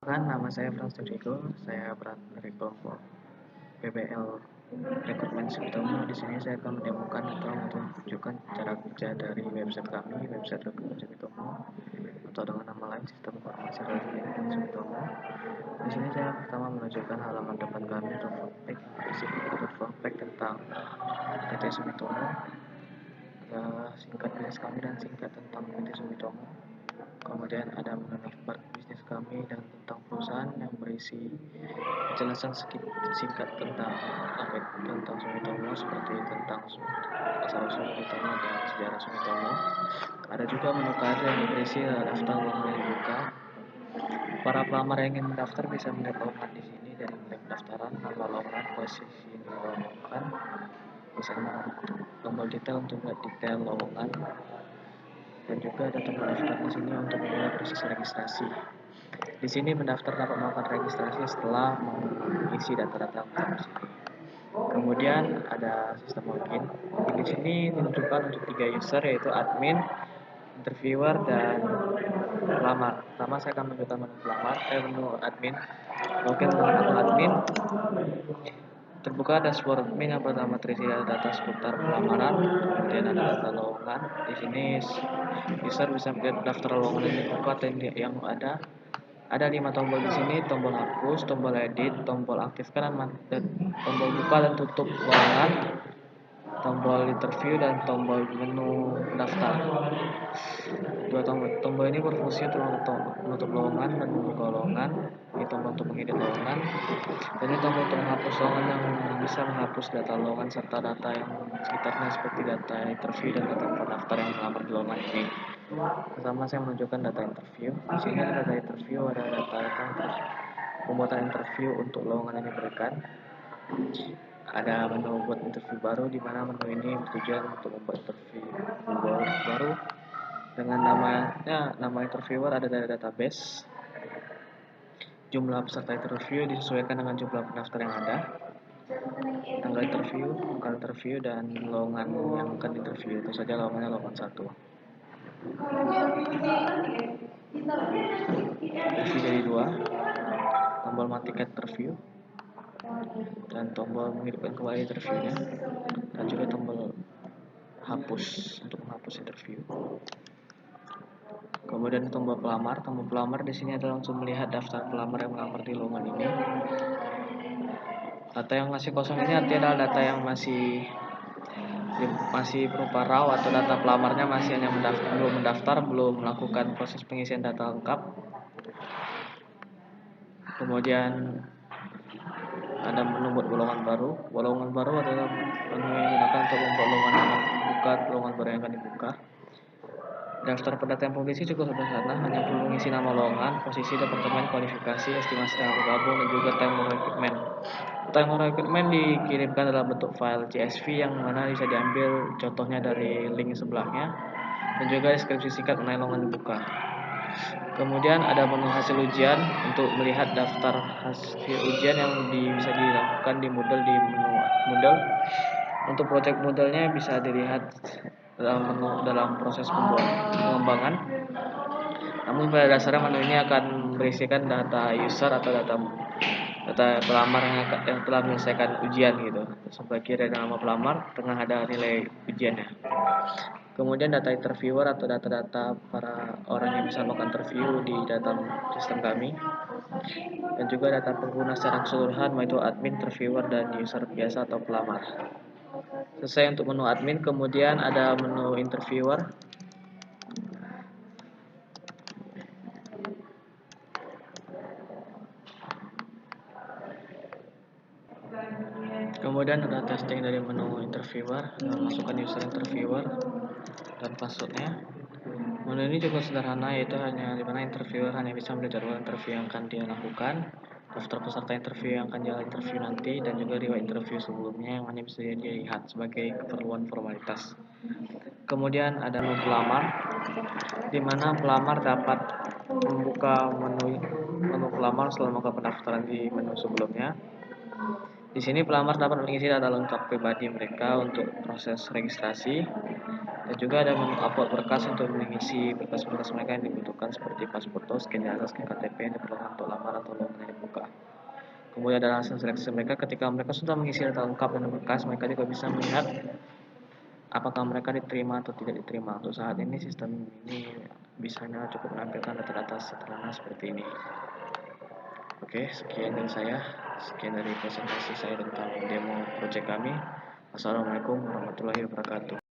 Nama saya Frans Rodrigo, saya berasal dari kelompok PBL Rekrutmen Sumitomo. Di sini saya akan menemukan atau menunjukkan cara kerja dari website kami, website Rekrutmen Sumitomo, atau dengan nama lain Sistem Informasi Rekrutmen Sumitomo. Di sini saya pertama menunjukkan halaman depan kami atau frontpage, berisi frontpage tentang PT Sumitomo, singkat bisnis kami dan singkat tentang PT Sumitomo. Kemudian ada menu daftar bisnis kami dan tentang perusahaan yang berisi penjelasan singkat tentang Sumitomo, seperti tentang asal-usul Sumitomo dan sejarah Sumitomo. Ada juga menu karir yang berisi daftar lowongan yang dibuka. Para pelamar yang ingin mendaftar bisa melihat lowongan di sini dari mulai pendaftaran, nama lowongan, posisi yang dilowongan, bisa tombol detail untuk melihat detail lowongan, dan juga ada tombol daftar di sini untuk memulai proses registrasi. Di sini pendaftar dapat melakukan registrasi setelah mengisi data-data lengkap di sini. Kemudian ada sistem login. Di sini ditunjukkan untuk 3 user, yaitu admin, interviewer, dan pelamar. Pertama saya akan menunjukkan menu admin. Login dengan akun admin. Terbuka dashboard admin yang pertama terisi data seputar pelamaran, kemudian ada data lowongan. Di sini user bisa melihat daftar lowongan yang dibuka dan yang ada. Ada 5 tombol di sini: tombol hapus, tombol edit, tombol aktifkan, dan tombol buka dan tutup lowongan, tombol interview, dan tombol menu daftar. Dua tombol ini berfungsi untuk menutup lowongan dan membuka lowongan. Ini tombol untuk mengedit lowongan, dan ini tombol untuk menghapus lowongan yang bisa menghapus data lowongan serta data yang sekitarnya seperti data interview dan data pendaftar yang melamar di lowongan ini. Pertama saya menunjukkan data interview. Di sini ada data interview, ada data pembuatan interview untuk lowongan yang diberikan. Ada menu buat interview baru, di mana menu ini bertujuan untuk membuat interview baru dengan nama interviewer ada dari database. Jumlah peserta interview disesuaikan dengan jumlah pendaftar yang ada. Tanggal interview, dan lowongan yang akan interview. Itu saja lowongannya lowongan 1. Interview jadi 2. Tombol matikan interview dan tombol menghidupkan kembali interviewnya, dan juga tombol hapus untuk menghapus interview. Kemudian tombol pelamar. Tombol pelamar di sini adalah untuk melihat daftar pelamar yang melamar di lowongan ini. Data yang masih kosong ini artinya adalah data yang masih berupa raw, atau data pelamarnya masih hanya belum mendaftar, belum melakukan proses pengisian data lengkap. Kemudian ada menu buat lowongan baru. Lowongan baru adalah menu yang digunakan untuk membuat lowongan yang dibuka, lowongan baru yang akan dibuka. Daftar pendaftar yang publisi cukup sederhana, hanya perlu mengisi nama lowongan, posisi, departemen, kualifikasi, estimasi yang bergabung, dan juga time of recruitment. Time of recruitment dikirimkan dalam bentuk file CSV yang mana bisa diambil contohnya dari link sebelahnya, dan juga deskripsi singkat mengenai lowongan dibuka. Kemudian ada menu hasil ujian untuk melihat daftar hasil ujian yang bisa dilakukan di Moodle. Di menu Moodle, untuk project Moodle-nya bisa dilihat dalam proses pengembangan. Namun pada dasarnya menu ini akan berisikan data user atau data pelamar yang telah menyelesaikan ujian gitu. Sebelah kiri ada nama pelamar, tengah ada nilai ujiannya. Kemudian data interviewer atau data-data para orang yang bisa melakukan interview di dalam sistem kami, dan juga data pengguna secara keseluruhan, yaitu admin, interviewer, dan user biasa atau pelamar. Selesai untuk menu admin. Kemudian ada menu interviewer. Kemudian ada testing dari menu interviewer, masukkan user interviewer dan passwordnya. Menu ini cukup sederhana, yaitu dimana interviewer hanya bisa melihat jadwal interview yang akan dia lakukan, daftar peserta interview yang akan jalan interview nanti, dan juga riwayat interview sebelumnya yang hanya bisa dilihat sebagai keperluan formalitas. Kemudian ada menu pelamar, di mana pelamar dapat membuka menu pelamar setelah melakukan pendaftaran di menu sebelumnya. Di sini pelamar dapat mengisi data lengkap pribadi mereka untuk proses registrasi. Dan juga ada menu upload berkas untuk mengisi berkas-berkas mereka yang dibutuhkan seperti pas foto, scan jasa, scan KTP yang diperlukan untuk lamar atau lowongan yang dibuka. Kemudian ada hasil seleksi mereka. Ketika mereka sudah mengisi data lengkap dan berkas, mereka juga bisa melihat apakah mereka diterima atau tidak diterima. Untuk saat ini sistem ini bisanya cukup menampilkan data-data sederhana seperti ini. Oke, sekian dari saya. Sekian dari presentasi saya tentang demo project kami. Assalamualaikum warahmatullahi wabarakatuh.